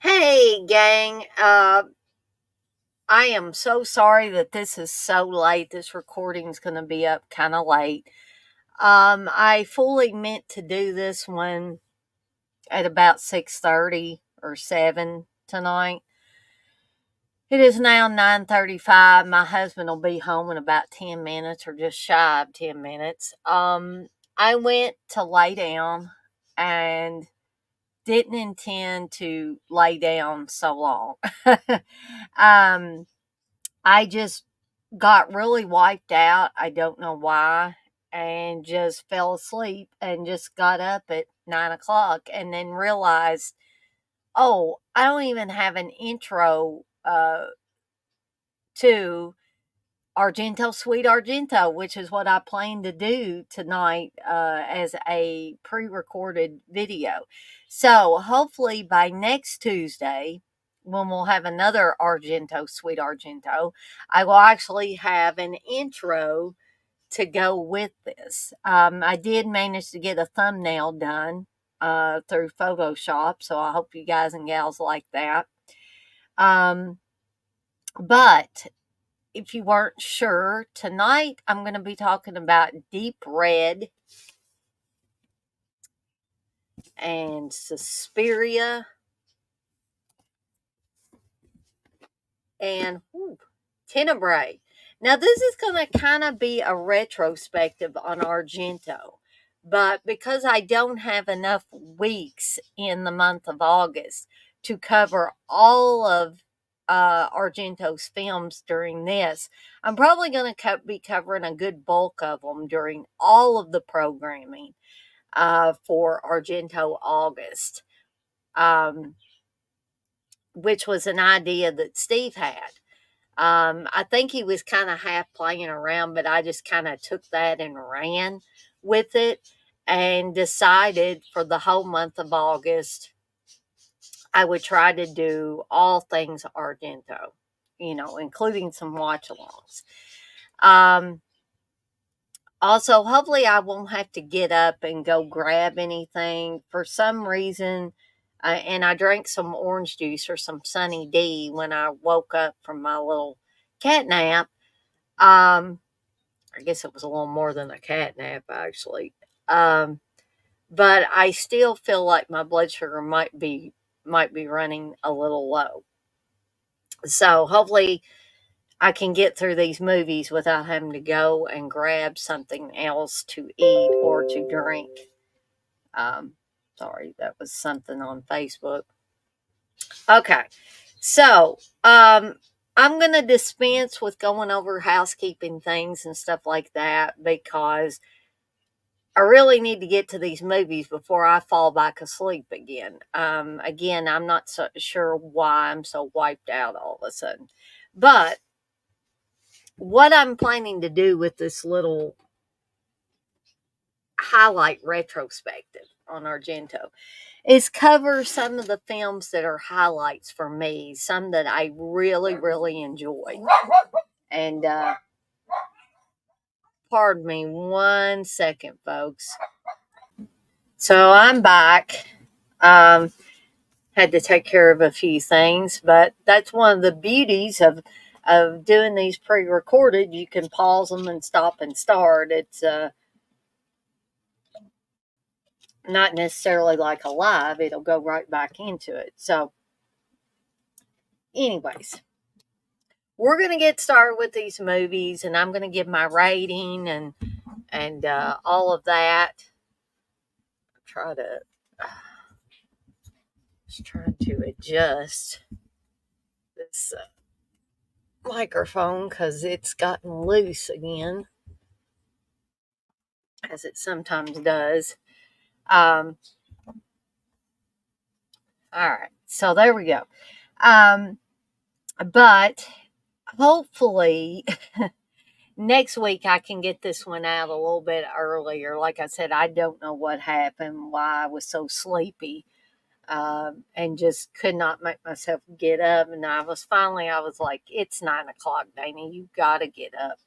Hey, gang. I am so sorry that this is so late. This recording's going to be up kind of late. I fully meant to do this one at about 6:30 or 7 tonight. It is now 9:35. My husband will be home in about 10 minutes or just shy of 10 minutes. I went to lay down and didn't intend to lay down so long. um, I just got really wiped out. I don't know why. And just fell asleep and just got up at 9 o'clock and then realized, oh, I don't even have an intro to Argento, Sweet Argento, which is what I plan to do tonight as a pre recorded video. So hopefully by next Tuesday, when we'll have another Argento, Sweet Argento, I will actually have an intro to go with this. I did manage to get a thumbnail done through Photoshop, so I hope you guys and gals like that. But if you weren't sure, tonight I'm going to be talking about Deep Red and Suspiria and Tenebrae. Now, this is going to kind of be a retrospective on Argento, but because I don't have enough weeks in the month of August to cover all of Argento's films during this, I'm probably going to be covering a good bulk of them during all of the programming for Argento August, um, which was an idea that Steve had. I think he was kind of half playing around, but I just kind of took that and ran with it and decided for the whole month of August, I would try to do all things Argento, including some watch alongs. Um, Also, hopefully, I won't have to get up and go grab anything. For some reason, and I drank some orange juice or some Sunny D when I woke up from my little cat nap. Um, I guess it was a little more than a cat nap, actually. Um, but I still feel like my blood sugar might be running a little low. So hopefully I can get through these movies without having to go and grab something else to eat or to drink. Um, Sorry, that was something on Facebook. Okay, so I'm going to dispense with going over housekeeping things and stuff like that because I really need to get to these movies before I fall back asleep again. Again, I'm not so sure why I'm so wiped out all of a sudden. But what I'm planning to do with this little highlight retrospective on Argento is cover some of the films that are highlights for me, some that I really, really enjoy. And pardon me 1 second, folks. So I'm back. Had to take care of a few things, but that's one of the beauties of doing these pre-recorded. You can pause them and stop and start. It's not necessarily like a live, it'll go right back into it. So, anyways, we're going to get started with these movies, and I'm going to give my rating and all of that. Try to just trying to adjust this microphone because it's gotten loose again, as it sometimes does. Um, all right, so there we go. But hopefully next week I can get this one out a little bit earlier. Like I said, I don't know what happened, why I was so sleepy, and just could not make myself get up. And I was like, it's 9 o'clock, Dana. You got to get up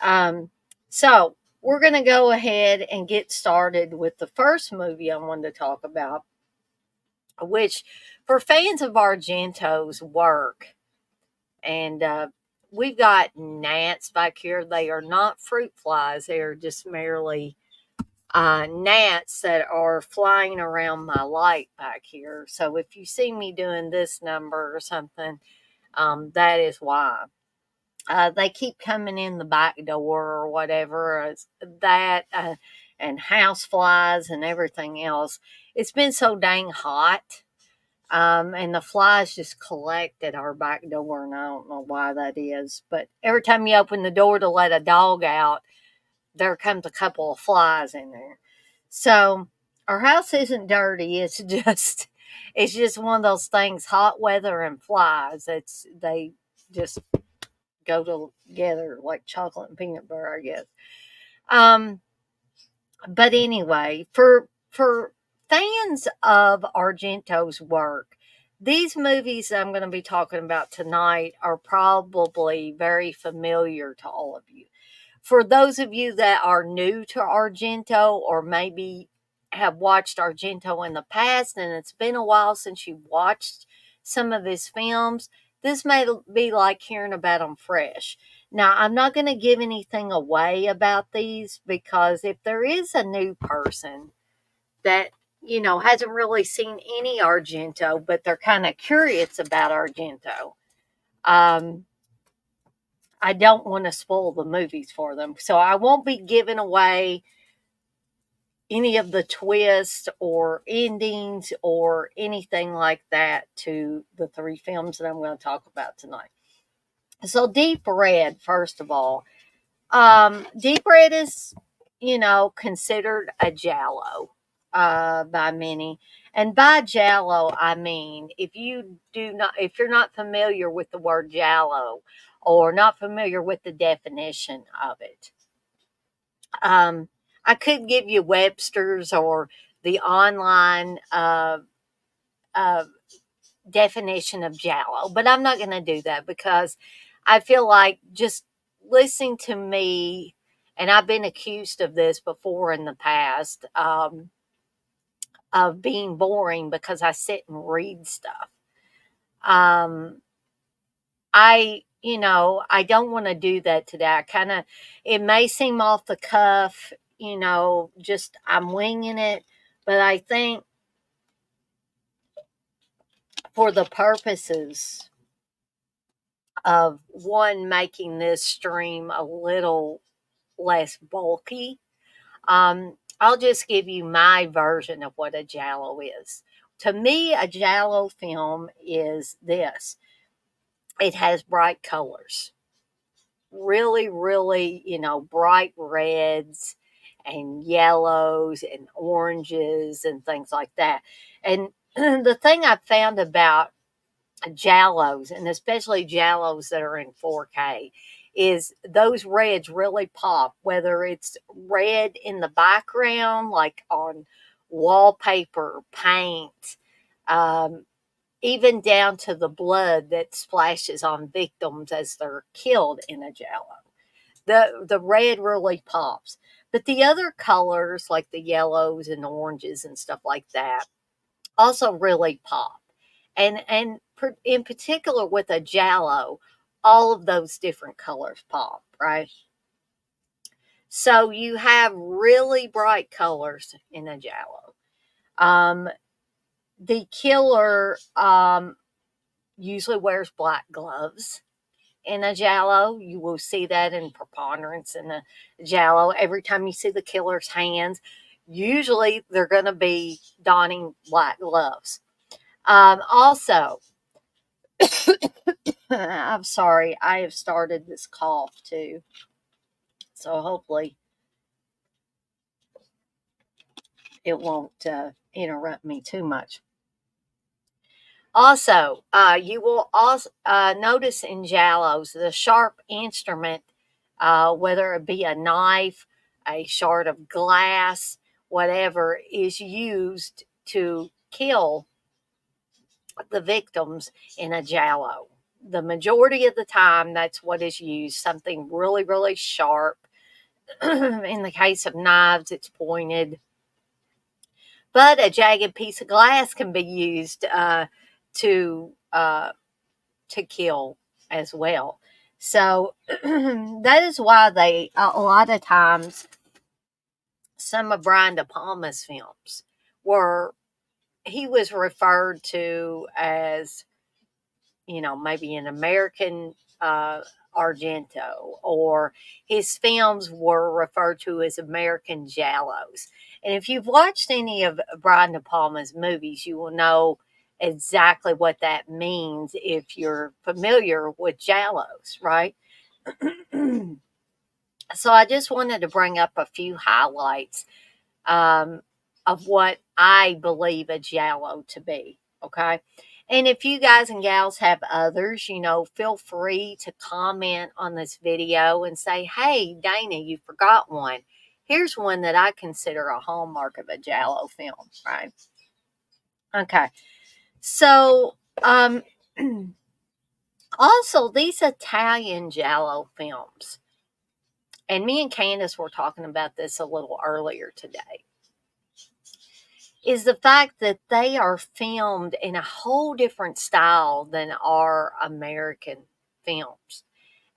now. So we're going to go ahead and get started with the first movie I wanted to talk about. which for fans of Argento's work, and we've got gnats back here. They are not fruit flies, they are just merely gnats that are flying around my light back here. So if you see me doing this number or something, that is why. They keep coming in the back door or whatever, that and house flies and everything else. It's been so dang hot, and the flies just collect at our back door, and I don't know why that is. But every time you open the door to let a dog out, there comes a couple of flies in there. So our house isn't dirty. It's just one of those things. Hot weather and flies. They just go together like chocolate and peanut butter, I guess. Um, but anyway, for fans of Argento's work, these movies I'm going to be talking about tonight are probably very familiar to all of you. For those of you that are new to Argento, or maybe have watched Argento in the past and it's been a while since you watched some of his films, this may be like hearing about them fresh. Now, I'm not going to give anything away about these, because if there is a new person that, hasn't really seen any Argento, but they're kind of curious about Argento, um, I don't want to spoil the movies for them. So I won't be giving away any of the twists or endings or anything like that to the three films that I'm going to talk about tonight. So Deep Red, first of all. Deep Red is, considered a giallo by many. And by giallo, I mean, if you're not familiar with the word giallo, or not familiar with the definition of it, um, I could give you Webster's or the online uh, definition of giallo, but I'm not going to do that, because I feel like just listening to me, and I've been accused of this before in the past, of being boring because I sit and read stuff. Um, I don't want to do that today. It may seem off the cuff, just I'm winging it, but I think for the purposes of one, making this stream a little less bulky, I'll just give you my version of what a giallo is. To me, a giallo film is this: it has bright colors, really, really, bright reds and yellows and oranges and things like that. And the thing I've found about giallos, and especially giallos that are in 4K, is those reds really pop, whether it's red in the background, like on wallpaper, paint, um, even down to the blood that splashes on victims as they're killed in a giallo. The red really pops. But the other colors, like the yellows and oranges and stuff like that, also really pop. And in particular with a giallo, all of those different colors pop, right? So you have really bright colors in a giallo. Um, the killer usually wears black gloves in a giallo. You will see that in preponderance in a giallo. Every time you see the killer's hands, usually they're going to be donning black gloves. Also, I'm sorry, I have started this cough too. So hopefully it won't interrupt me too much. Also, you will also notice in giallos the sharp instrument, whether it be a knife, a shard of glass, whatever, is used to kill the victims in a giallo. The majority of the time, that's what is used, something really, really sharp. In the case of knives, it's pointed. but a jagged piece of glass can be used to to kill as well. So that is why they a lot of times some of Brian De Palma's films were he was referred to as, you know, maybe an American Argento, or his films were referred to as American Jallos. And if you've watched any of Brian De Palma's movies, you will know exactly what that means if you're familiar with Jallos, right? So I just wanted to bring up a few highlights um, of what I believe a Giallo to be. Okay. And if you guys and gals have others, you know, feel free to comment on this video and say, hey, Dana, you forgot one. Here's one that I consider a hallmark of a Giallo film, right? Okay. So, also, these Italian Giallo films, and me and Candace were talking about this a little earlier today, is the fact that they are filmed in a whole different style than our American films.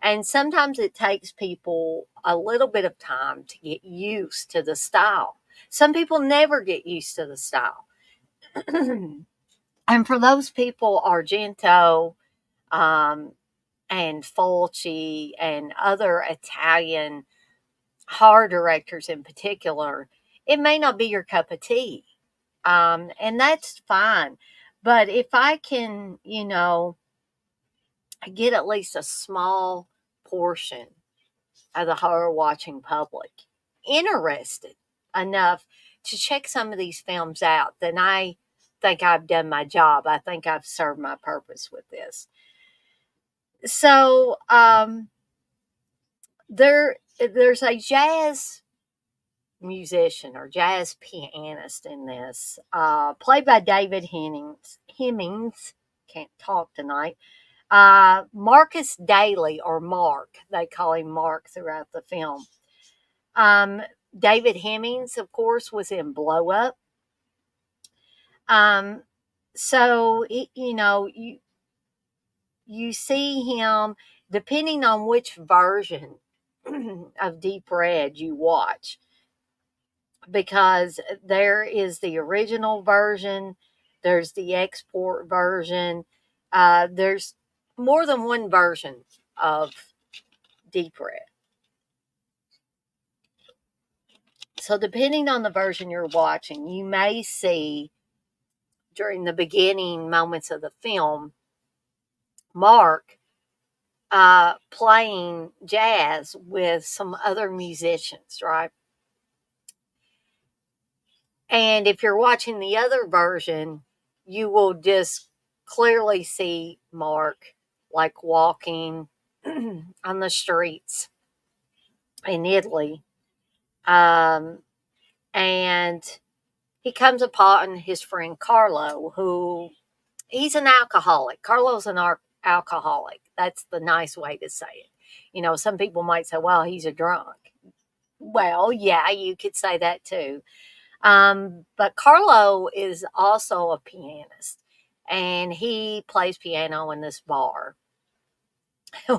And sometimes it takes people a little bit of time to get used to the style. Some people never get used to the style. And for those people, Argento and Fulci and other Italian horror directors in particular, it may not be your cup of tea. And that's fine. But if I can, you know, get at least a small portion of the horror watching public interested enough to check some of these films out, then I think I've done my job. I think I've served my purpose with this. So there's a jazz musician or jazz pianist in this, played by David Hemmings. Can't talk tonight. Marcus Daly, or Mark, they call him Mark throughout the film. David Hemmings, of course, was in Blow Up. Um, so you know, you see him depending on which version of Deep Red you watch, because there is the original version, there's the export version, there's more than one version of Deep Red. So, depending on the version you're watching, you may see during the beginning moments of the film Mark playing jazz with some other musicians, right? And if you're watching the other version, you will just clearly see Mark like walking on the streets in Italy. And he comes upon his friend Carlo, who he's an alcoholic. Carlo's an alcoholic. That's the nice way to say it. You know, some people might say, well, he's a drunk. Well, yeah, you could say that too. But Carlo is also a pianist, and he plays piano in this bar,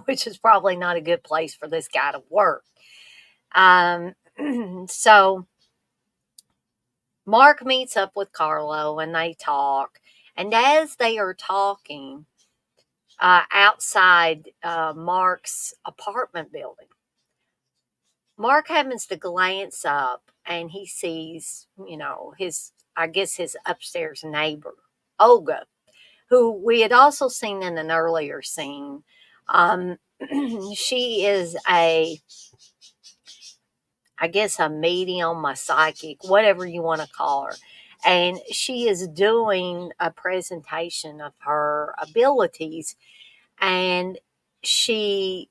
which is probably not a good place for this guy to work. Um, so Mark meets up with Carlo and they talk. And as they are talking outside Mark's apartment building, Mark happens to glance up and he sees, you know, I guess his upstairs neighbor, Olga, who we had also seen in an earlier scene. She is I guess, a medium, a psychic, whatever you want to call her. And she is doing a presentation of her abilities, and she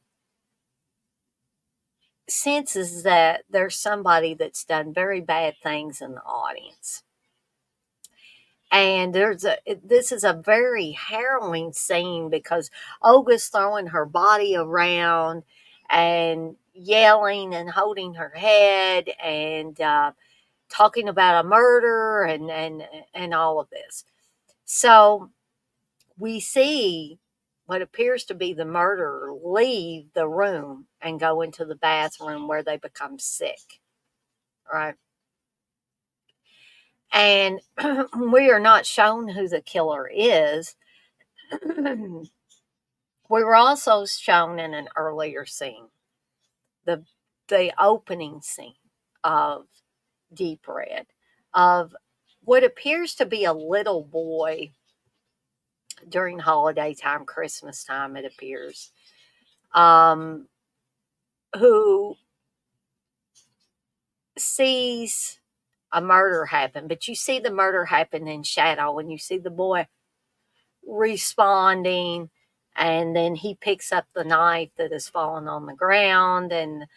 senses that there's somebody that's done very bad things in the audience. And this is a very harrowing scene because Olga's throwing her body around and yelling and holding her head and talking about a murder and all of this. So we see what appears to be the murderer leave the room and go into the bathroom where they become sick, right? And we are not shown who the killer is. We were also shown in an earlier scene, the the opening scene of Deep Red, of what appears to be a little boy during holiday time, Christmas time, it appears, um, who sees a murder happen, but you see the murder happen in shadow, and you see the boy responding, and then he picks up the knife that has fallen on the ground, and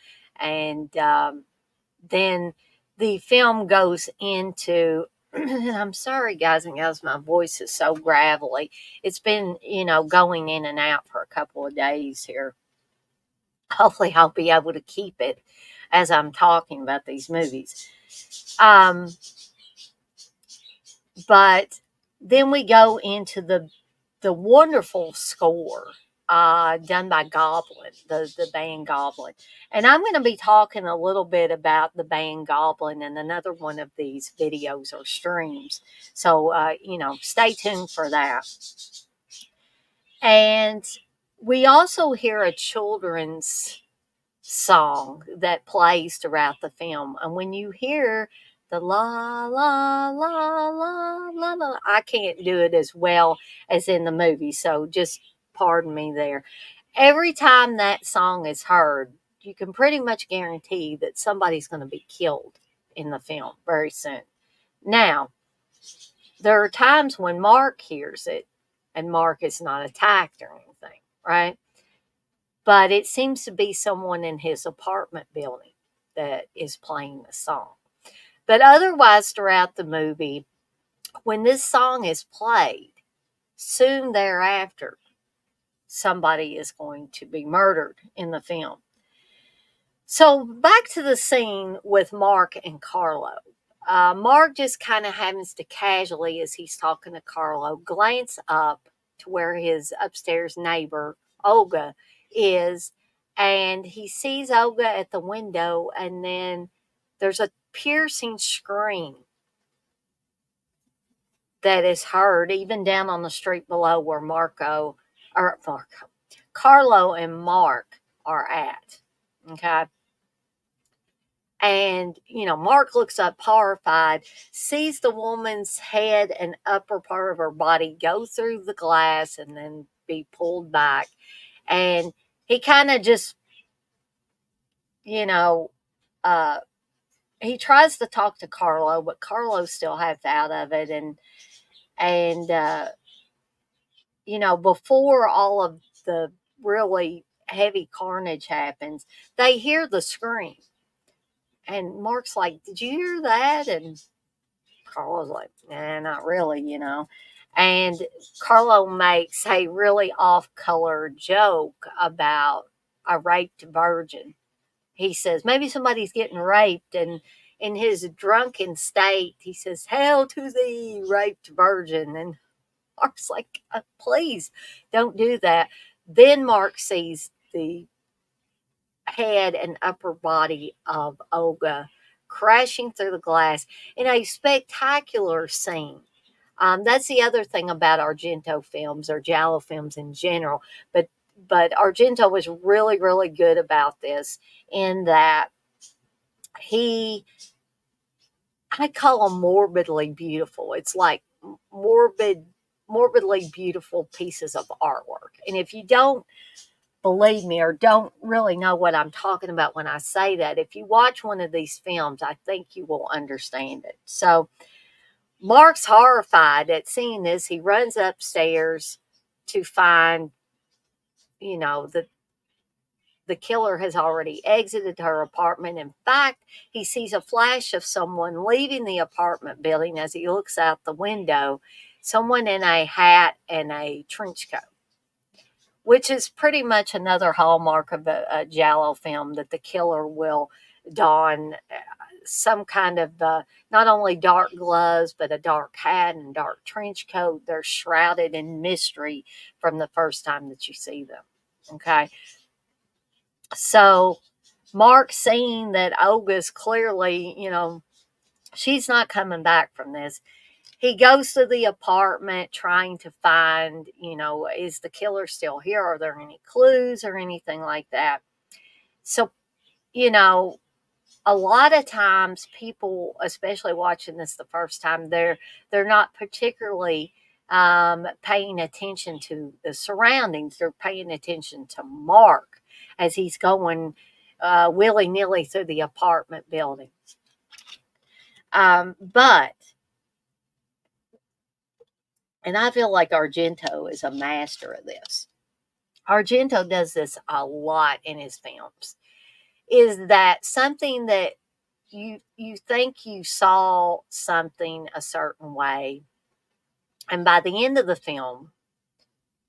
then the film goes into. And I'm sorry, guys and gals, my voice is so gravelly. It's been, going in and out for a couple of days here. Hopefully, I'll be able to keep it as I'm talking about these movies. Um, but then we go into the wonderful score done by Goblin, the band Goblin. And I'm going to be talking a little bit about the band Goblin in another one of these videos or streams. So, stay tuned for that. And we also hear a children's song that plays throughout the film. And when you hear the la la la la la la, I can't do it as well as in the movie, so just pardon me there. Every time that song is heard, you can pretty much guarantee that somebody's going to be killed in the film very soon. Now, there are times when Mark hears it and Mark is not attacked or anything, right? But it seems to be someone in his apartment building that is playing the song. But otherwise, throughout the movie, when this song is played, soon thereafter, somebody is going to be murdered in the film. So back to the scene with Mark and Carlo. Mark just kind of happens to casually, as he's talking to Carlo, glance up to where his upstairs neighbor, Olga, is. And he sees Olga at the window, and then there's a piercing scream that is heard even down on the street below where Carlo and Mark are at. Okay. And, Mark looks up horrified, sees the woman's head and upper part of her body go through the glass and then be pulled back. And he kind of just, you know, uh, he tries to talk to Carlo, but Carlo still has out of it. And before all of the really heavy carnage happens, they hear the scream. And Mark's like, "Did you hear that?" And Carlo's like, "Nah, not really." And Carlo makes a really off color joke about a raped virgin. He says, maybe somebody's getting raped. And in his drunken state, he says, "Hail to thee, raped virgin." And Mark's like, "Please don't do that." Then Mark sees the head and upper body of Olga crashing through the glass in a spectacular scene. That's the other thing about Argento films or Giallo films in general, but Argento was really, really good about this in that he, I call them morbidly beautiful. It's like morbidly beautiful pieces of artwork. And if you don't believe me or don't really know what I'm talking about when I say that, if you watch one of these films, I think you will understand it. So Mark's horrified at seeing this. He runs upstairs to find, that the killer has already exited her apartment. In fact, he sees a flash of someone leaving the apartment building as he looks out the window, someone in a hat and a trench coat, which is pretty much another hallmark of a Giallo film, that the killer will don some kind of not only dark gloves, but a dark hat and dark trench coat. They're shrouded in mystery from the first time that you see them. Okay. So Mark, seeing that Olga's clearly, she's not coming back from this, he goes to the apartment trying to find, is the killer still here? Are there any clues or anything like that? So, you know, a lot of times people, especially watching this the first time, they're not particularly paying attention to the surroundings. They're paying attention to Mark as he's going willy nilly through the apartment building. But and I feel like Argento is a master of this. Argento does this a lot in his films. Is that something that you think you saw something a certain way, and by the end of the film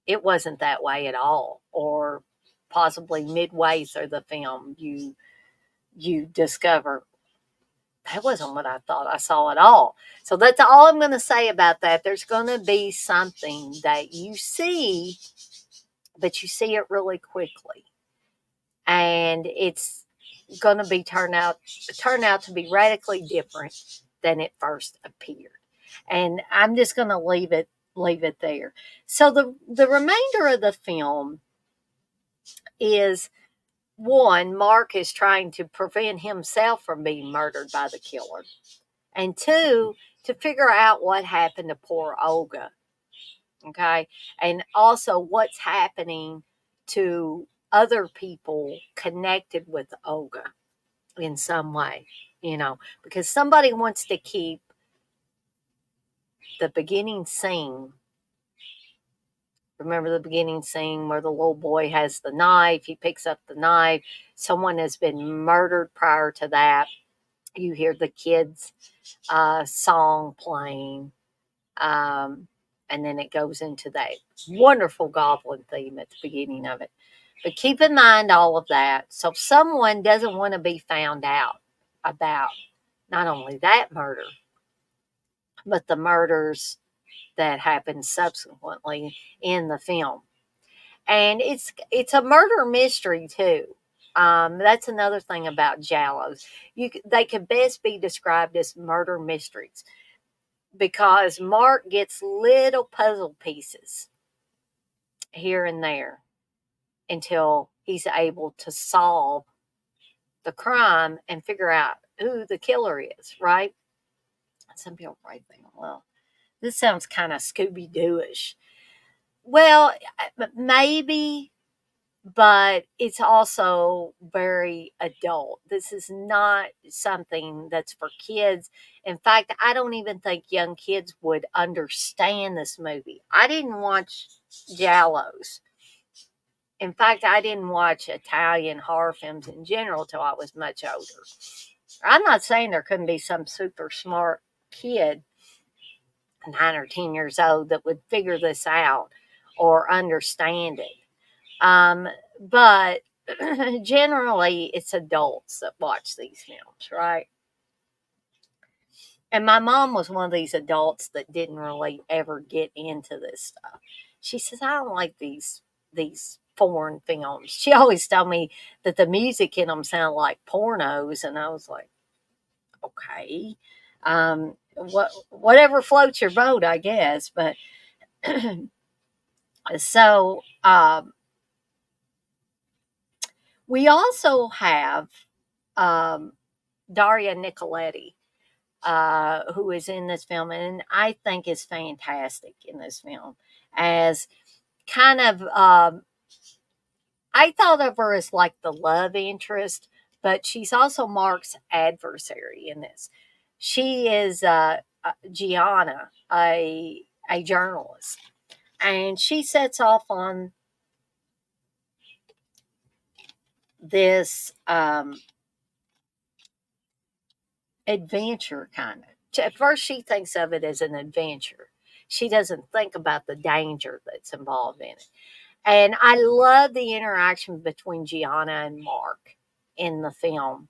it wasn't that way at all, or possibly midway through the film you discover that wasn't what I thought I saw at all. So that's all I'm going to say about that. There's going to be something that you see, but you see it really quickly, and it's going to be turn out to be radically different than it first appeared. And I'm just going to leave it there. So the remainder of the film is, one, Mark is trying to prevent himself from being murdered by the killer, and two, to figure out what happened to poor Olga. Okay, and also what's happening to other people connected with Olga in some way, because somebody wants to keep the beginning scene. Remember the beginning scene where the little boy has the knife, he picks up the knife, someone has been murdered prior to that. You hear the kids' song playing, and then it goes into that wonderful goblin theme at the beginning of it. But keep in mind all of that. So someone doesn't want to be found out about not only that murder, but the murders that happened subsequently in the film. And it's a murder mystery too. That's another thing about giallos. They can best be described as murder mysteries because Mark gets little puzzle pieces here and there until he's able to solve the crime and figure out who the killer is, right? Some people might think, well, this sounds kind of Scooby Doo-ish. Well, maybe, but it's also very adult. This is not something that's for kids. In fact, I don't even think young kids would understand this movie. I didn't watch Giallos. In fact, I didn't watch Italian horror films in general till I was much older. I'm not saying there couldn't be some super smart kid, 9 or 10 years old, that would figure this out or understand it. But generally, it's adults that watch these films, right? And my mom was one of these adults that didn't really ever get into this stuff. She says, I don't like these foreign films. She always told me that the music in them sounded like pornos, and I was like, okay, whatever floats your boat, I guess. But so we also have Daria Nicoletti, who is in this film, and I think is fantastic in this film as kind of. I thought of her as like the love interest, but she's also Mark's adversary in this. She is Gianna, a journalist, and she sets off on this adventure kind of. At first, she thinks of it as an adventure. She doesn't think about the danger that's involved in it. And I love the interaction between Gianna and Mark in the film.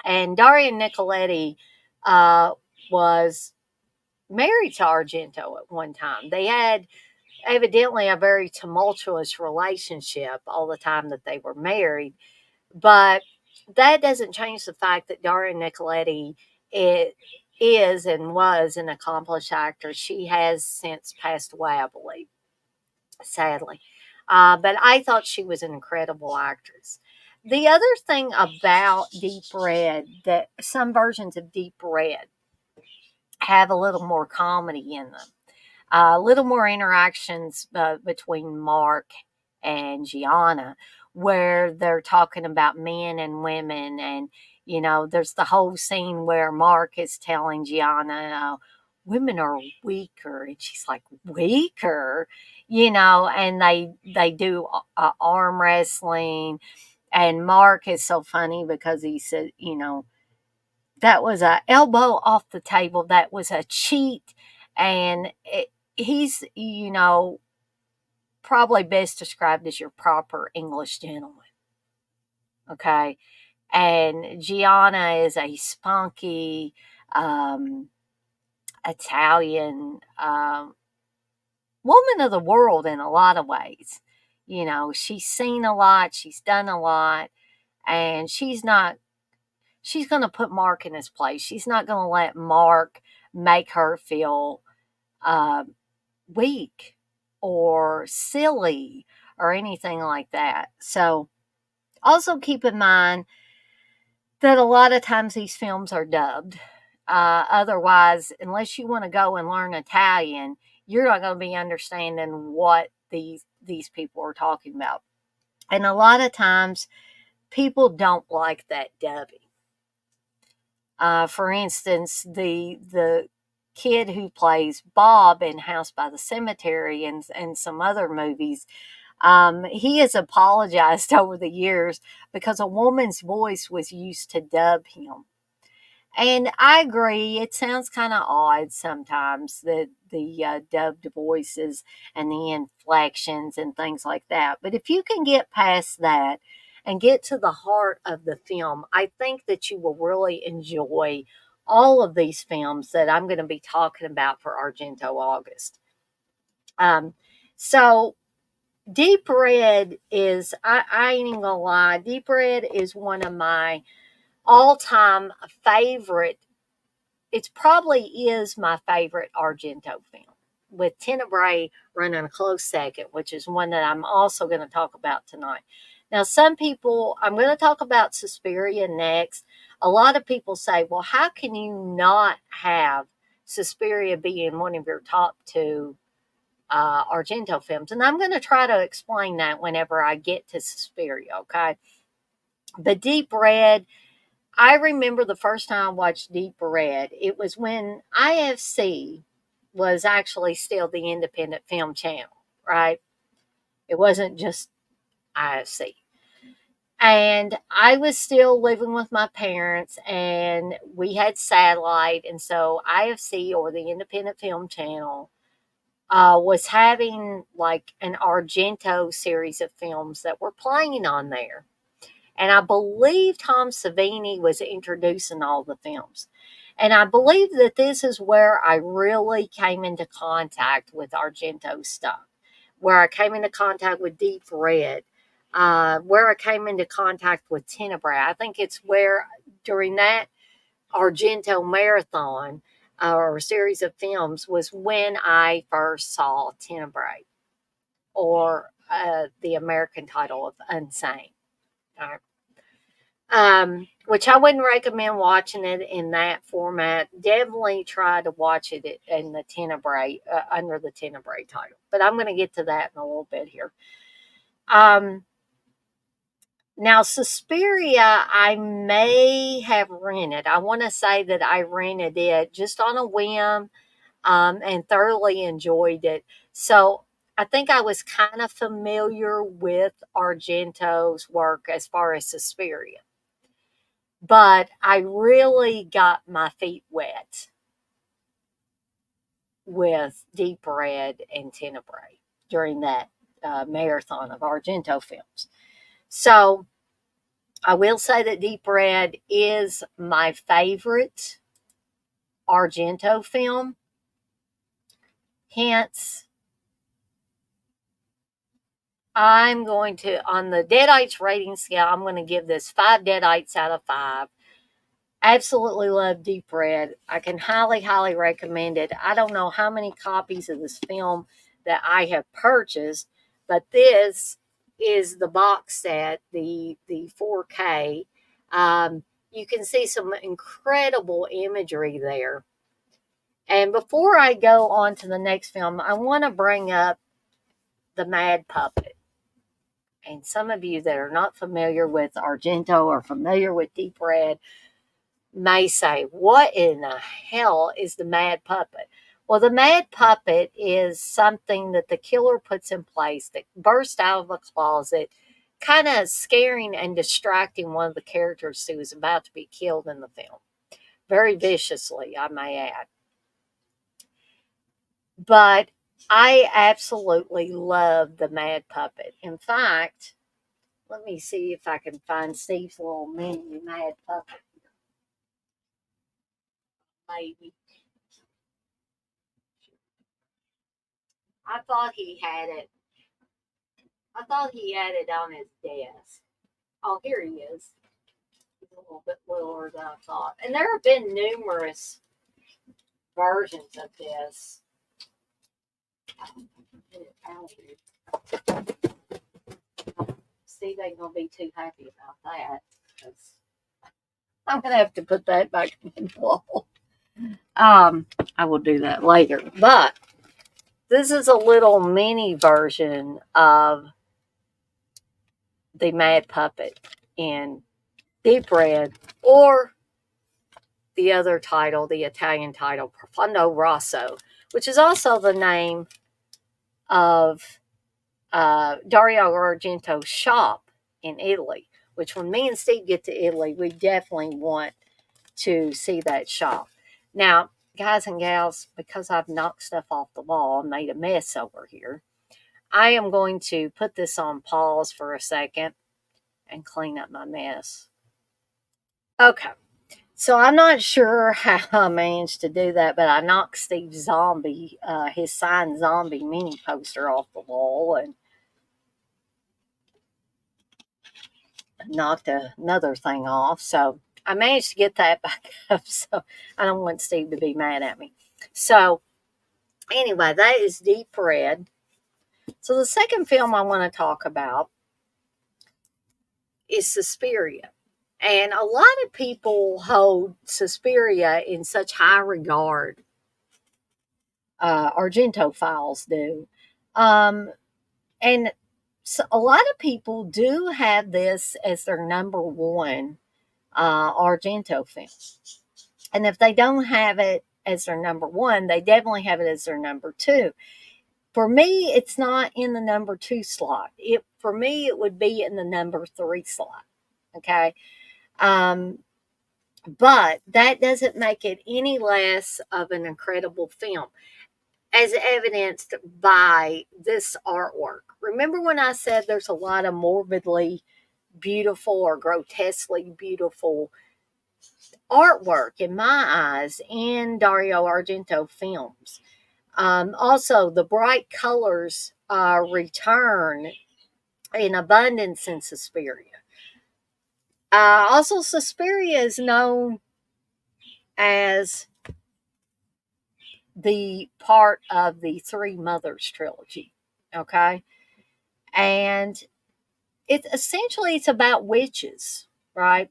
And Daria Nicoletti uh, was married to Argento at one time. They had evidently a very tumultuous relationship all the time that they were married, but that doesn't change the fact that Daria Nicoletti it is and was an accomplished actress. She has since passed away, I believe, sadly. But I thought she was an incredible actress. The other thing about Deep Red, that some versions of Deep Red have a little more comedy in them, a little more interactions between Mark and Gianna, where they're talking about men and women. And, there's the whole scene where Mark is telling Gianna, women are weaker. And she's like, weaker? And they do arm wrestling. And Mark is so funny because he said, that was a elbow off the table. That was a cheat. And he's, probably best described as your proper English gentleman. Okay. And Gianna is a spunky Italian woman of the world in a lot of ways. She's seen a lot, she's done a lot, and she's going to put Mark in his place. She's not going to let Mark make her feel uh, weak or silly or anything like that. So, also keep in mind that a lot of times these films are dubbed. Otherwise, unless you want to go and learn Italian, you're not going to be understanding what these people are talking about. And a lot of times, people don't like that dubbing. For instance, the kid who plays Bob in House by the Cemetery and some other movies, he has apologized over the years because a woman's voice was used to dub him. And I agree, it sounds kind of odd sometimes, the dubbed voices and the inflections and things like that. But if you can get past that and get to the heart of the film, I think that you will really enjoy all of these films that I'm going to be talking about for Argento August. Um, so Deep Red is, I ain't even gonna lie, Deep Red is one of my all time favorite. It probably is my favorite Argento film, with Tenebrae running a close second, which is one that I'm also going to talk about tonight. Now, some people, I'm going to talk about Suspiria next. A lot of people say, well, how can you not have Suspiria being one of your top two Argento films? And I'm going to try to explain that whenever I get to Suspiria, okay? But Deep Red, I remember the first time I watched Deep Red, it was when IFC was actually still the independent film channel, right? It wasn't just IFC. And I was still living with my parents, and we had satellite. And so IFC, or the Independent Film Channel, was having like an Argento series of films that were playing on there. And I believe Tom Savini was introducing all the films. And I believe that this is where I really came into contact with Argento stuff, where I came into contact with Deep Red, where I came into contact with Tenebrae. I think it's where, during that Argento marathon or series of films, was when I first saw Tenebrae, or the American title of Unsane. Which I wouldn't recommend watching it in that format. Definitely try to watch it in the Tenebrae, under the Tenebrae title. But I'm going to get to that in a little bit here. Now, Suspiria, I may have rented. I want to say that I rented it just on a whim, and thoroughly enjoyed it. So I think I was kind of familiar with Argento's work as far as Suspiria. But I really got my feet wet with Deep Red and Tenebrae during that marathon of Argento films. So I will say that Deep Red is my favorite Argento film. Hence, I'm going to, on the Deadites rating scale, I'm going to give this 5 Deadites out of 5. Absolutely love Deep Red. I can highly, highly recommend it. I don't know how many copies of this film that I have purchased, but this is the box set, the 4K. You can see some incredible imagery there. And before I go on to the next film, I want to bring up the Mad Puppet. And some of you that are not familiar with Argento or familiar with Deep Red may say, what in the hell is the Mad Puppet? Well, the Mad Puppet is something that the killer puts in place that bursts out of a closet, kind of scaring and distracting one of the characters who is about to be killed in the film. Very viciously, I may add. But I absolutely love the Mad Puppet. In fact, let me see if I can find Steve's little mini Mad Puppet. Maybe. I thought he had it. I thought he had it on his desk. Oh, here he is. He's a little bit littler than I thought. And there have been numerous versions of this. Steve ain't gonna be too happy about that. I'm gonna have to put that back in the wall. I will do that later. But this is a little mini version of the Mad Puppet in Deep Red, or the other title, the Italian title, Profondo Rosso, which is also the name of Dario Argento's shop in Italy, which when me and Steve get to Italy, we definitely want to see that shop. Now, guys and gals, because I've knocked stuff off the wall and made a mess over here, I am going to put this on pause for a second and clean up my mess. Okay. So I'm not sure how I managed to do that, but I knocked Steve's zombie, his signed zombie mini poster off the wall and knocked another thing off. So I managed to get that back up. So I don't want Steve to be mad at me. So anyway, that is Deep Red. So the second film I want to talk about is Suspiria. And a lot of people hold Suspiria in such high regard. Argento files do. And so a lot of people do have this as their number one Argento film. And if they don't have it as their number one, they definitely have it as their number two. For me, it's not in the number two slot. For me, it would be in the number three slot. Okay. But that doesn't make it any less of an incredible film, as evidenced by this artwork. Remember when I said there's a lot of morbidly beautiful or grotesquely beautiful artwork in my eyes in Dario Argento films. Also, the bright colors return in abundance in Suspiria. Also, Suspiria is known as the part of the Three Mothers trilogy. Okay. And it's about witches, right?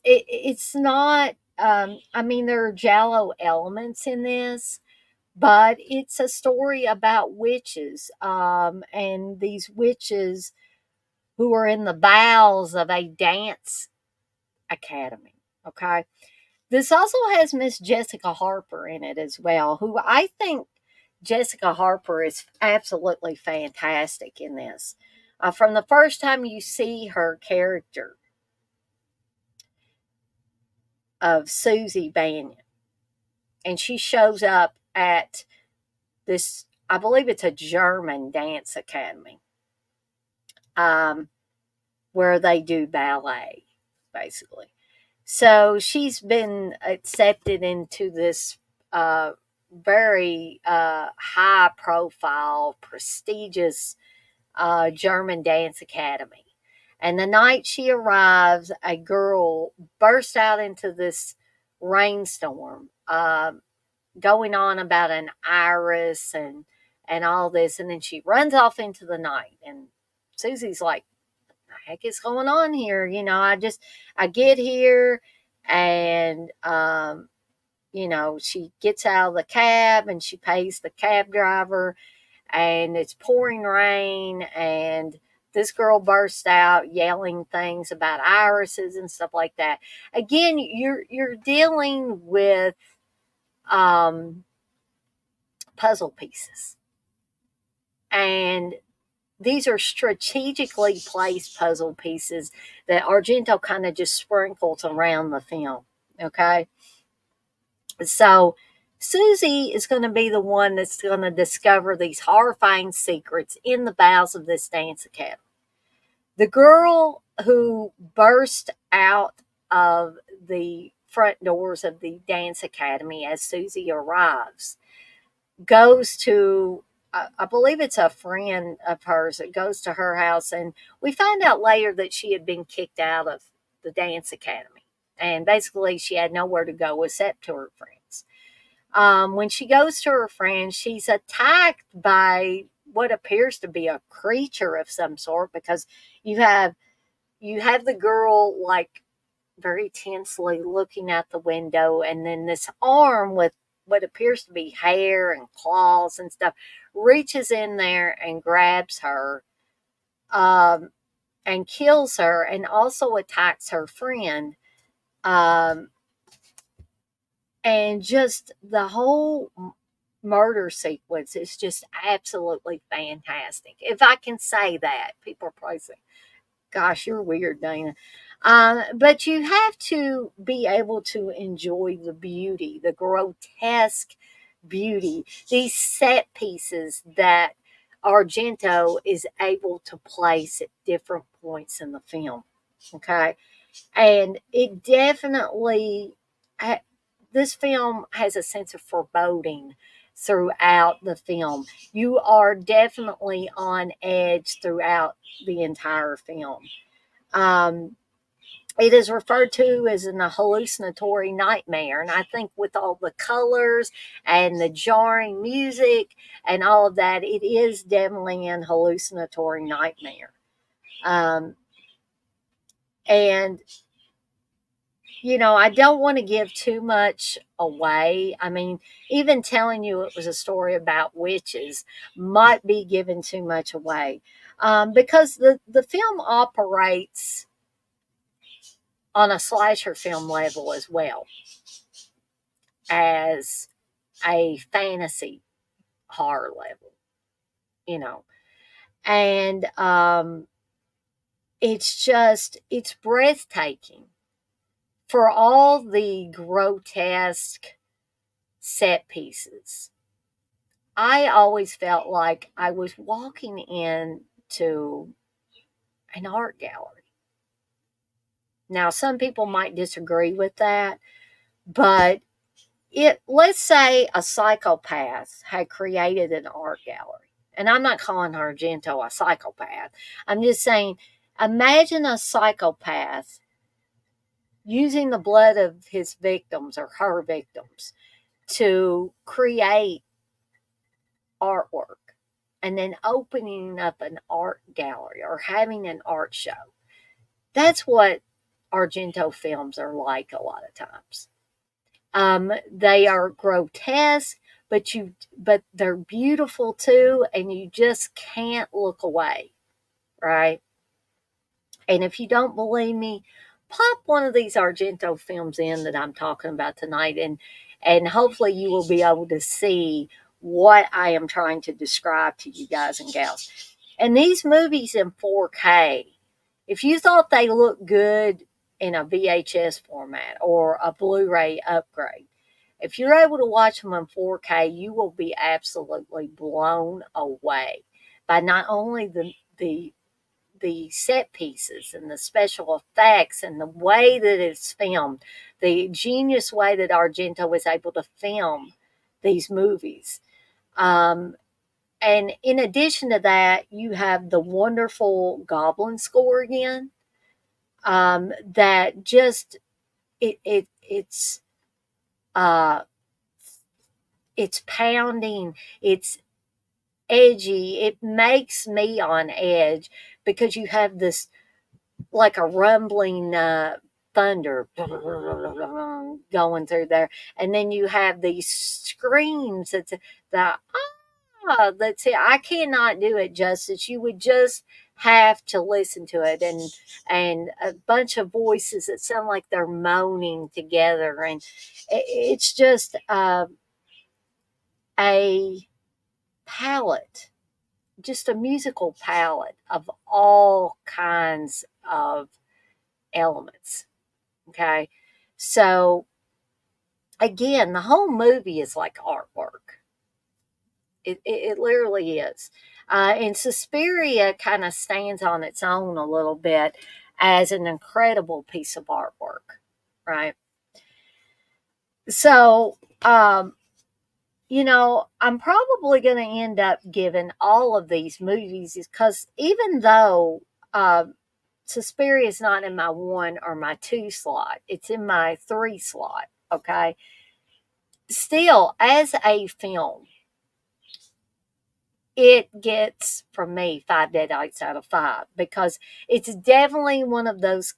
It's not, I mean, there are Giallo elements in this, but it's a story about witches, and these witches who are in the bowels of a dance academy. Okay. This also has Miss Jessica Harper in it as well, who I think Jessica Harper is absolutely fantastic in this. From the first time you see her character of Susie Banyan, and she shows up at this, I believe it's a German dance academy. where they do ballet, basically. So she's been accepted into this uh, very high profile, prestigious German dance academy. And the night she arrives, a girl bursts out into this rainstorm, going on about an iris and all this, and then she runs off into the night. And Susie's like, "The heck is going on here?" I get here, and she gets out of the cab and she pays the cab driver, and it's pouring rain, and this girl bursts out yelling things about irises and stuff like that. Again, you're dealing with um, puzzle pieces, and these are strategically placed puzzle pieces that Argento kind of just sprinkles around the film. Okay, so Susie is going to be the one that's going to discover these horrifying secrets in the bowels of this dance academy. The girl who burst out of the front doors of the dance academy as Susie arrives goes to, I believe it's a friend of hers that goes to her house, and we find out later that she had been kicked out of the dance academy, and basically she had nowhere to go except to her friends. When she goes to her friends, she's attacked by what appears to be a creature of some sort, because you have the girl like very tensely looking out the window, and then this arm with what appears to be hair and claws and stuff reaches in there and grabs her, um, and kills her, and also attacks her friend. Um, and just the whole murder sequence is just absolutely fantastic. If I can say that, people are probably saying, "Gosh, you're weird, Dana." But you have to be able to enjoy the beauty, the grotesque beauty, these set pieces that Argento is able to place at different points in the film. Okay. And it definitely, this film has a sense of foreboding throughout the film. You are definitely on edge throughout the entire film. Um, it is referred to as a hallucinatory nightmare. And I think with all the colors and the jarring music and all of that, it is definitely an hallucinatory nightmare. Um, and I don't want to give too much away. I mean, even telling you it was a story about witches might be giving too much away, because the film operates on a slasher film level as well as a fantasy horror level, you know. And it's breathtaking for all the grotesque set pieces. I always felt like I was walking into an art gallery. Now, some people might disagree with that, but let's say a psychopath had created an art gallery. And I'm not calling Argento a psychopath. I'm just saying, imagine a psychopath using the blood of his victims or her victims to create artwork, and then opening up an art gallery or having an art show. That's what Argento films are like a lot of times. They are grotesque, but they're beautiful too, and you just can't look away, right? And if you don't believe me, pop one of these Argento films in that I'm talking about tonight, and hopefully you will be able to see what I am trying to describe to you guys and gals. And these movies in 4K, if you thought they looked good in a VHS format or a Blu-ray upgrade, if you're able to watch them in 4K, you will be absolutely blown away by not only the the set pieces and the special effects and the way that it's filmed, the genius way that Argento was able to film these movies. Um, and in addition to that, you have the wonderful Goblin score again. That just it's uh, it's pounding, it's edgy, it makes me on edge because you have this like a rumbling thunder going through there, and then you have these screams. It's the let's see, I cannot do it justice. You would just have to listen to it, and a bunch of voices that sound like they're moaning together, and it's just a palette, just a musical palette of all kinds of elements. Okay. So again, the whole movie is like artwork. It literally is. And Suspiria kind of stands on its own a little bit as an incredible piece of artwork, right? So, I'm probably going to end up giving all of these movies because even though Suspiria is not in my one or my two slot, it's in my three slot, okay? Still, as a film, it gets from me 5 deadites out of 5 because it's definitely one of those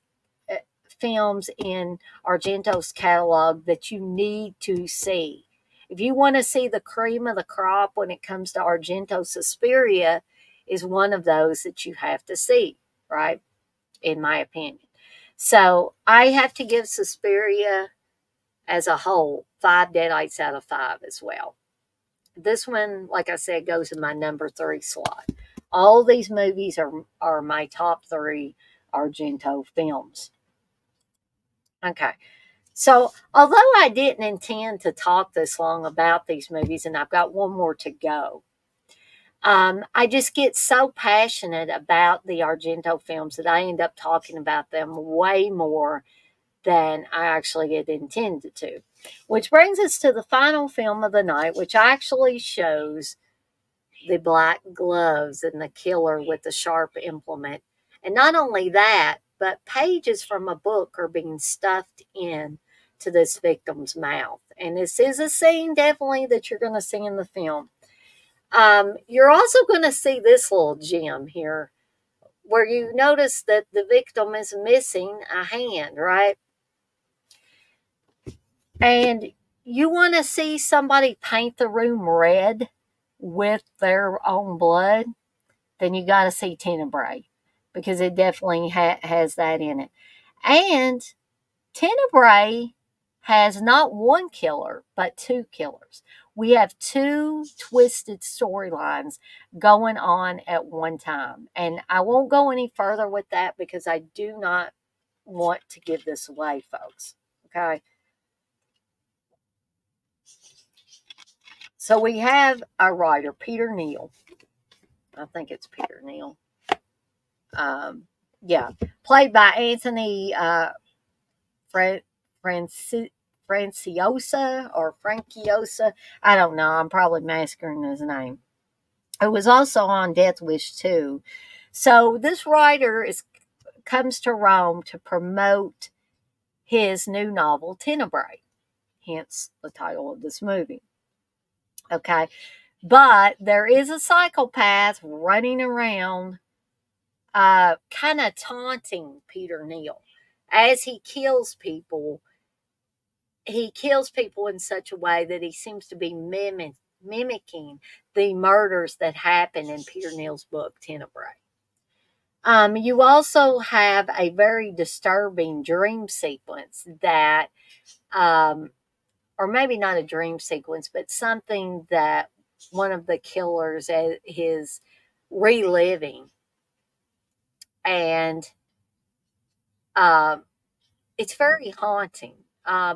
uh, films in Argento's catalog that you need to see. If you want to see the cream of the crop when it comes to Argento, Suspiria is one of those that you have to see, right? In my opinion. So I have to give Suspiria as a whole 5 deadites out of 5 as well. This one, like I said, goes in my number 3 slot. All these movies are my top 3 Argento films. Okay. So, although I didn't intend to talk this long about these movies, and I've got one more to go, I just get so passionate about the Argento films that I end up talking about them way more than I actually had intended to. Which brings us to the final film of the night, which actually shows the black gloves and the killer with the sharp implement. And not only that, but pages from a book are being stuffed in to this victim's mouth. And this is a scene definitely that you're going to see in the film. You're also going to see this little gem here where you notice that the victim is missing a hand, right? And you want to see somebody paint the room red with their own blood, then you got to see Tenebrae because it definitely has that in it. And Tenebrae has not one killer, but two killers. We have two twisted storylines going on at one time. And I won't go any further with that because I do not want to give this away, folks. Okay. So we have our writer, Peter Neal. I think it's Peter Neal. Um, yeah, played by Anthony Fra- Franci- Franciosa or Franciosa. I don't know. I'm probably massacring his name. It was also on Death Wish too. So this writer comes to Rome to promote his new novel Tenebrae, hence the title of this movie. Okay, but there is a psychopath running around, kind of taunting Peter Neal as he kills people in such a way that he seems to be mimicking the murders that happen in Peter Neal's book, Tenebrae. You also have a very disturbing dream sequence that, um, or maybe not a dream sequence, but something that one of the killers is reliving. And uh, it's very haunting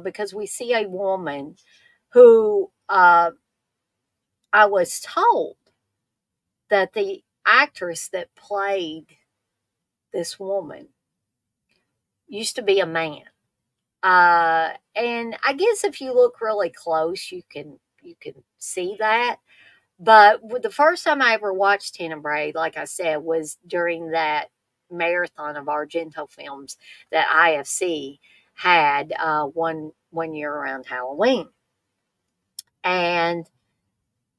because we see a woman who I was told that the actress that played this woman used to be a man. And I guess if you look really close, you can see that. But the first time I ever watched Tenebrae, like I said, was during that marathon of Argento films that IFC had one year around Halloween. And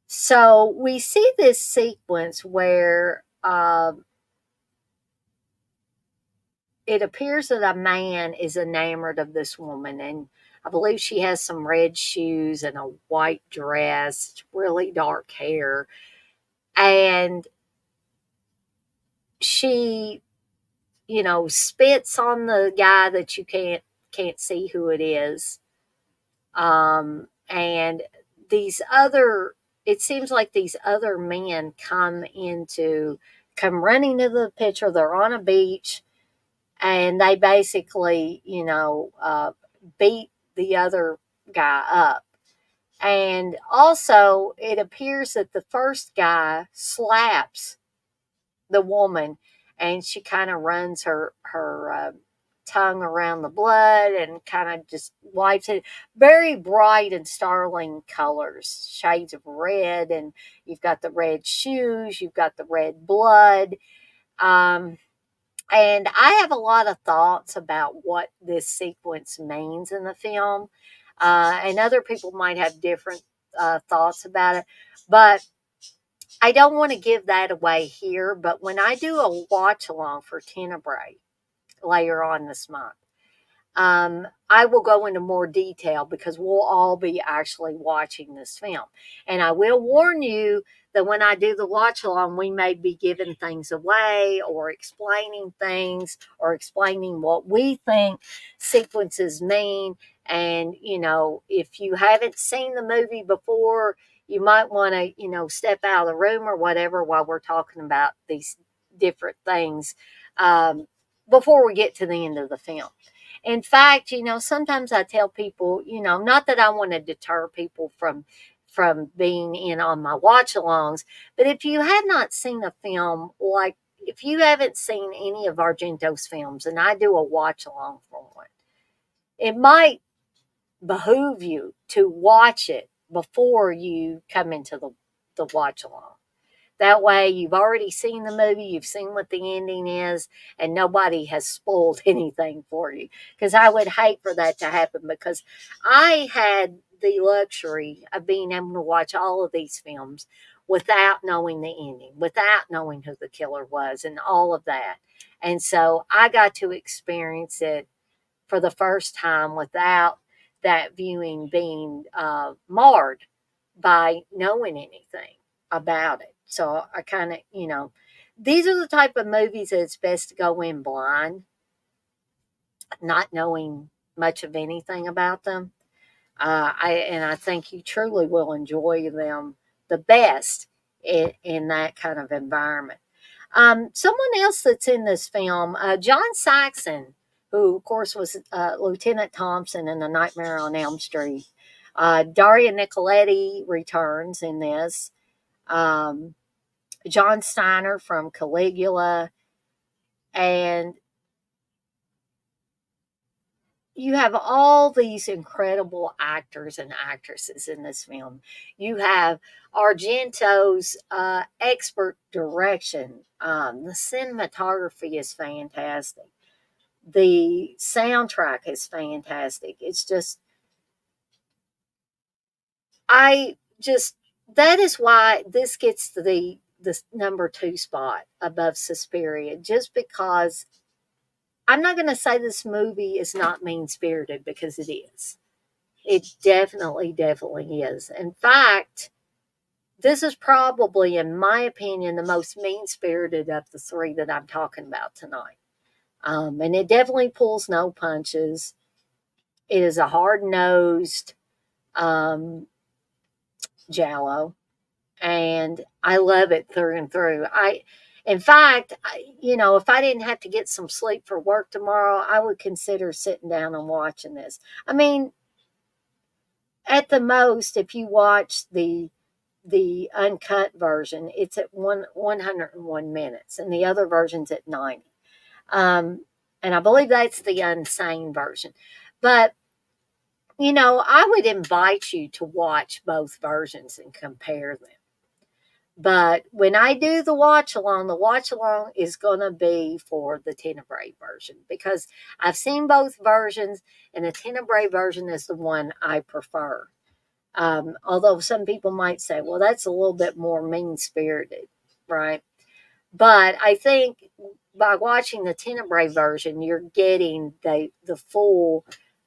so we see this sequence where it appears that a man is enamored of this woman, and I believe she has some red shoes and a white dress, really dark hair, and she, spits on the guy that you can't see who it is. And these other, it seems like these other men come running to the picture. They're on a beach, and they basically, beat the other guy up. And also, it appears that the first guy slaps the woman, and she kind of runs her tongue around the blood and kind of just wipes it. Very bright and startling colors, shades of red, and you've got the red shoes, you've got the red blood. Um, and I have a lot of thoughts about what this sequence means in the film. And other people might have different thoughts about it. But I don't want to give that away here. But when I do a watch along for Tenebrae later on this month, I will go into more detail because we'll all be actually watching this film. And I will warn you that when I do the watch along, we may be giving things away or explaining things or explaining what we think sequences mean. And, if you haven't seen the movie before, you might want to, step out of the room or whatever while we're talking about these different things before we get to the end of the film. In fact, sometimes I tell people, not that I want to deter people from being in on my watch alongs, but if you have not seen a film, like if you haven't seen any of Argento's films and I do a watch along for one, it might behoove you to watch it before you come into the watch along. That way, you've already seen the movie, you've seen what the ending is, and nobody has spoiled anything for you. Because I would hate for that to happen because I had the luxury of being able to watch all of these films without knowing the ending, without knowing who the killer was, and all of that. And so I got to experience it for the first time without that viewing being marred by knowing anything about it. So I kind of, these are the type of movies that it's best to go in blind, not knowing much of anything about them. I think you truly will enjoy them the best in that kind of environment. Someone else that's in this film, John Saxon, who of course was Lieutenant Thompson in The Nightmare on Elm Street. Daria Nicoletti returns in this. Um, John Steiner from Caligula, and you have all these incredible actors and actresses in this film. You have Argento's expert direction. The cinematography is fantastic. The soundtrack is fantastic. It's just, I just, that is why this gets the number two spot above Suspiria, just because I'm not going to say this movie is not mean spirited because it is. It definitely, definitely is. In fact, this is probably, in my opinion, the most mean spirited of the three that I'm talking about tonight. And it definitely pulls no punches. It is a hard nosed um, Jallo, and I love it through and through. In fact, if I didn't have to get some sleep for work tomorrow, I would consider sitting down and watching this. I mean, at the most, if you watch the uncut version, it's at 101 minutes, and the other version's at 90. Um, and I believe that's the unsane version. But, I would invite you to watch both versions and compare them. But when I do the watch along is going to be for the Tenebrae version because I've seen both versions, and the Tenebrae version is the one I prefer. Although some people might say, well, that's a little bit more mean spirited, right? But I think by watching the Tenebrae version, you're getting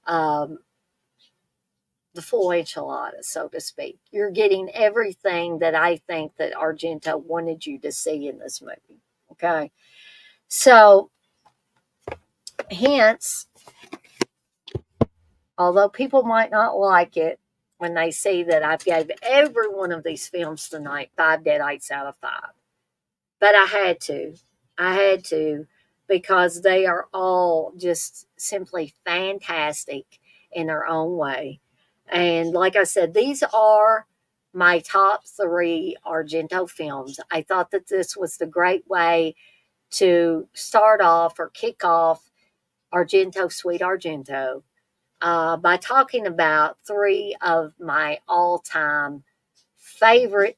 um, the full enchilada, so to speak. You're getting everything that I think that Argento wanted you to see in this movie. Okay. So, hence, although people might not like it when they see that I've gave every one of these films tonight 5 deadites out of 5. But I had to. I had to because they are all just simply fantastic in their own way. And like I said, these are my top 3 Argento films. I thought that this was the great way to start off or kick off Argento, Sweet Argento, by talking about 3 of my all time favorite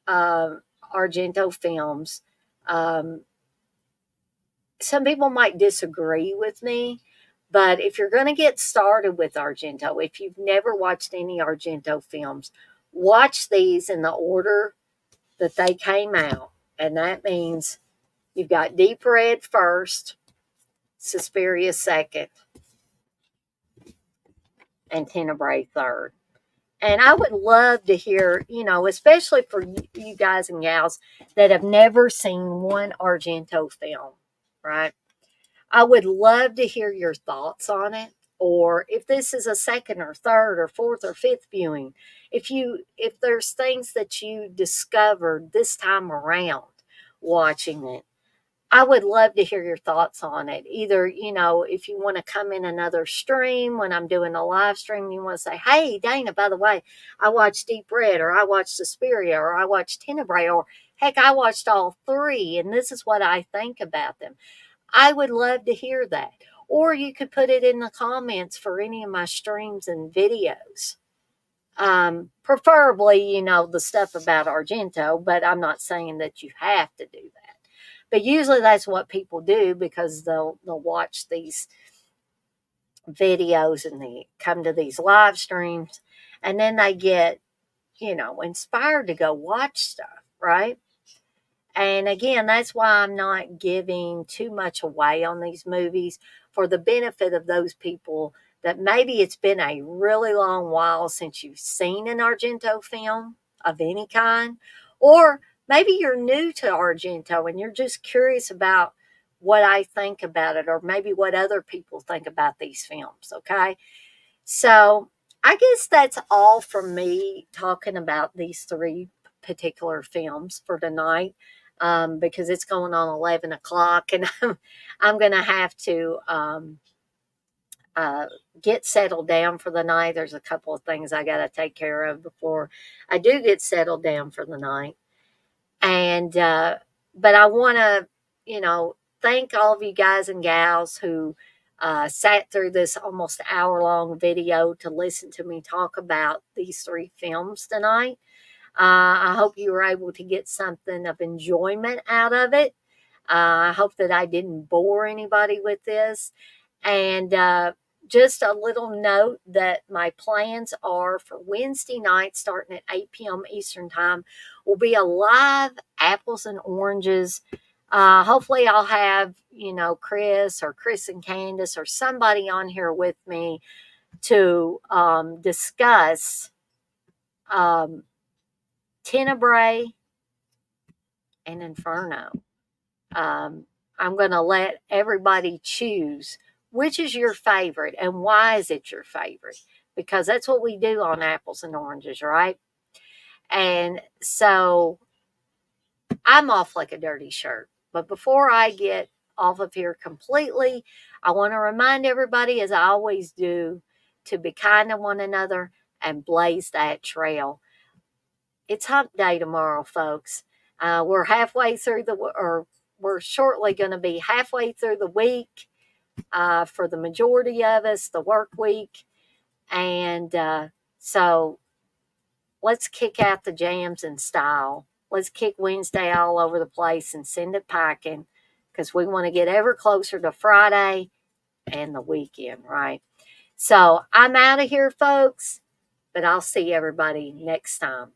uh, Argento films. Um, some people might disagree with me, but if you're going to get started with Argento, if you've never watched any Argento films, watch these in the order that they came out. And that means you've got Deep Red first, Suspiria second, and Tenebrae third. And I would love to hear, especially for you guys and gals that have never seen one Argento film, right? I would love to hear your thoughts on it, or if this is a second or third or fourth or fifth viewing, if there's things that you discovered this time around watching it, I would love to hear your thoughts on it. Either, if you want to come in another stream when I'm doing a live stream, you want to say, hey, Dana, by the way, I watched Deep Red, or I watched Suspiria, or I watched Tenebrae, or heck, I watched all 3, and this is what I think about them. I would love to hear that. Or you could put it in the comments for any of my streams and videos. Preferably, the stuff about Argento, but I'm not saying that you have to do that. But usually that's what people do because they'll watch these videos and they come to these live streams and then they get, inspired to go watch stuff, right? And again, that's why I'm not giving too much away on these movies for the benefit of those people that maybe it's been a really long while since you've seen an Argento film of any kind, or maybe you're new to Argento and you're just curious about what I think about it, or maybe what other people think about these films. Okay. So I guess that's all from me talking about these 3 particular films for tonight, because it's going on 11 o'clock and I'm going to have to uh, get settled down for the night. There's a couple of things I got to take care of before I do get settled down for the night. And, but I want to, thank all of you guys and gals who sat through this almost hour long video to listen to me talk about these 3 films tonight. I hope you were able to get something of enjoyment out of it. I hope that I didn't bore anybody with this. And just a little note that my plans are for Wednesday night, starting at 8 p.m. Eastern Time, will be a live apples and oranges. Hopefully, I'll have, Chris and Candace or somebody on here with me to discuss um, Tenebrae and Inferno. I'm going to let everybody choose which is your favorite and why is it your favorite, because that's what we do on apples and oranges, right? And so I'm off like a dirty shirt. But before I get off of here completely, I want to remind everybody, as I always do, to be kind to one another and blaze that trail. It's hump day tomorrow, folks. We're halfway through or we're shortly going to be halfway through the week for the majority of us, the work week. And so let's kick out the jams in style. Let's kick Wednesday all over the place and send it packing because we want to get ever closer to Friday and the weekend, right? So I'm out of here, folks, but I'll see everybody next time.